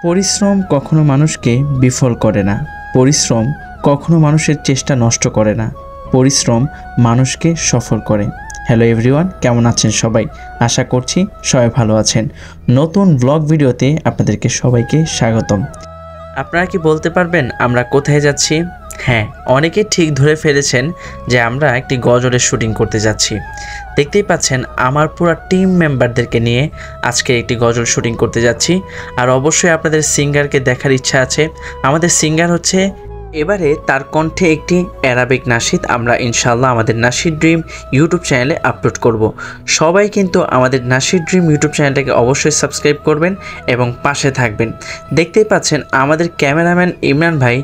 পরিশ্রম কখনো মানুষকে বিফল করে না। পরিশ্রম কখনো মানুষের চেষ্টা নষ্ট করে না। পরিশ্রম মানুষকে সফল করে। হ্যালো এভরিওয়ান, কেমন আছেন সবাই? আশা করছি সবাই ভালো আছেন। নতুন ব্লগ ভিডিওতে আপনাদেরকে সবাইকে স্বাগতম। আপনারা কি বলতে পারবেন আমরা কোথায় যাচ্ছি? হ্যাঁ, অনেকে ঠিক ধরে ফেলেছেন যে আমরা একটি গজলের শুটিং করতে যাচ্ছি। দেখতেই পাচ্ছেন আমার পুরো টিম মেম্বারদেরকে নিয়ে আজকে একটি গজল শুটিং করতে যাচ্ছি। আর অবশ্যই আপনাদের সিঙ্গারকে দেখার ইচ্ছা আছে। আমাদের সিঙ্গার হচ্ছে এবারে তার কণ্ঠে একটি অ্যারাবিক নাশিদ আমরা ইনশাআল্লাহ আমাদের নাশিদ ড্রিম ইউটিউব চ্যানেলে আপলোড করব। সবাই কিন্তু আমাদের নাশিদ ড্রিম ইউটিউব চ্যানেলটাকে অবশ্যই সাবস্ক্রাইব করবেন এবং পাশে থাকবেন। দেখতেই পাচ্ছেন আমাদের ক্যামেরাম্যান ইমরান ভাই,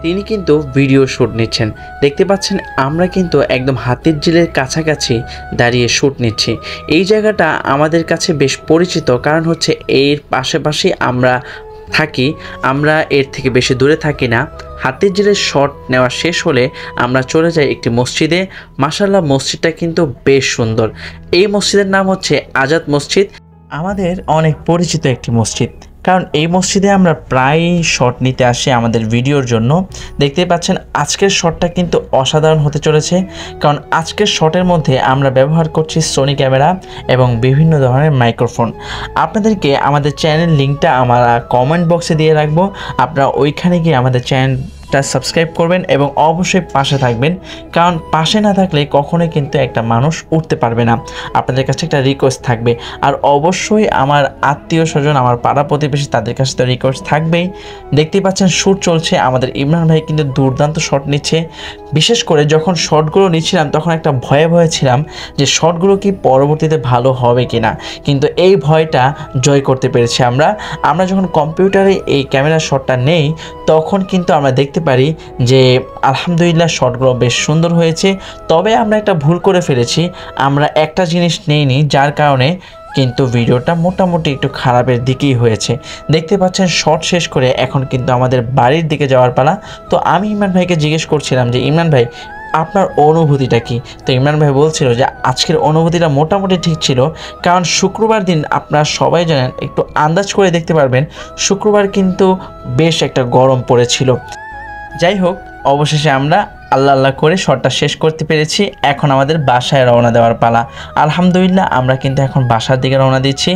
তিনি কিন্তু ভিডিও শ্যুট নিচ্ছেন। দেখতে পাচ্ছেন আমরা কিন্তু একদম হাতির ঝিলের কাছাকাছি দাঁড়িয়ে শ্যুট নিচ্ছি। এই জায়গাটা আমাদের কাছে বেশ পরিচিত, কারণ হচ্ছে এর পাশাপাশি আমরা থাকি। আমরা এর থেকে বেশি দূরে থাকি না। হাতির ঝিলের শট নেওয়া শেষ হলে আমরা চলে যাই একটি মসজিদে। মাশাআল্লাহ, মসজিদটা কিন্তু বেশ সুন্দর। এই মসজিদের নাম হচ্ছে আজাদ মসজিদ। আমাদের অনেক পরিচিত একটি মসজিদ, কারণ এই মসজিদে আমরা প্রায় শট নিতে আসি আমাদের ভিডিওর জন্য। দেখতে পাচ্ছেন আজকের শটটা কিন্তু অসাধারণ হতে চলেছে, কারণ আজকের শটের মধ্যে আমরা ব্যবহার করছি সোনি ক্যামেরা এবং বিভিন্ন ধরনের মাইক্রোফোন। আপনাদেরকে আমাদের চ্যানেল লিঙ্কটা আমরা কমেন্ট বক্সে দিয়ে রাখবো। আপনারা ওইখানে গিয়ে আমাদের চ্যানেলটা সাবস্ক্রাইব করবেন এবং অবশ্যই পাশে থাকবেন, কারণ পাশে না থাকলে কখনোই কিন্তু একটা মানুষ উঠতে পারবে না। আপনাদের কাছে একটা রিকোয়েস্ট থাকবে, আর অবশ্যই আমার আত্মীয় স্বজন, আমার পাড়া প্রতিবেশী, তাদের কাছে তো রিকোয়েস্ট থাকবেই। দেখতেই পাচ্ছেন শ্যুট চলছে। আমাদের ইমরান ভাই কিন্তু দুর্দান্ত শট নিচ্ছে। বিশেষ করে যখন শটগুলো নিচ্ছিলাম তখন একটা ভয়ে ছিলাম যে শটগুলো কি পরবর্তীতে ভালো হবে কি না, কিন্তু এই ভয়টা জয় করতে পেরেছি আমরা যখন কম্পিউটারে এই ক্যামেরা শটটা নেই তখন কিন্তু আমরা দেখতে পারি যে আলহামদুলিল্লাহ শটগুলো বেশ সুন্দর হয়েছে। তবে আমরা একটা ভুল করে ফেলেছি, আমরা একটা জিনিস নেইনি, যার কারণে কিন্তু ভিডিওটা মোটামুটি একটু খারাপের দিকেই হয়েছে। দেখতে পাচ্ছেন শট শেষ করে এখন কিন্তু আমাদের বাড়ির দিকে যাওয়ার পালা। তো আমি ইমরান ভাইকে জিজ্ঞেস করছিলাম যে ইমরান ভাই, আপনার অনুভূতিটা কি? তো ইমরান ভাই বলছিল যে আজকের অনুভূতিটা মোটামুটি ঠিক ছিল, কারণ শুক্রবার দিন আপনারা সবাই জানেন, একটু আন্দাজ করে দেখতে পারবেন, শুক্রবার কিন্তু বেশ একটা গরম পড়েছিল। যাই হোক, অবশেষে আমরা আল্লাহ আল্লাহ করে শটটা শেষ করতে পেরেছি। এখন আমাদের বাসায় রওনা দেওয়ার পালা। আলহামদুলিল্লাহ আমরা কিন্তু এখন বাসার দিকে রওনা দিচ্ছি।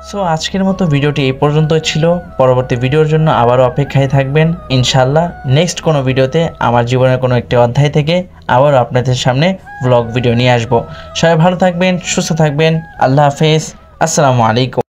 সো আজকের মতো ভিডিওটি এই পর্যন্তই ছিল। পরবর্তী ভিডিওর জন্য আবারও অপেক্ষায় থাকবেন। ইনশাআল্লাহ নেক্সট কোনো ভিডিওতে আমার জীবনের কোনো একটি অধ্যায় থেকে আবারও আপনাদের সামনে ব্লগ ভিডিও নিয়ে আসবো। সবাই ভালো থাকবেন, সুস্থ থাকবেন। আল্লাহ হাফেজ, আসসালামু আলাইকুম।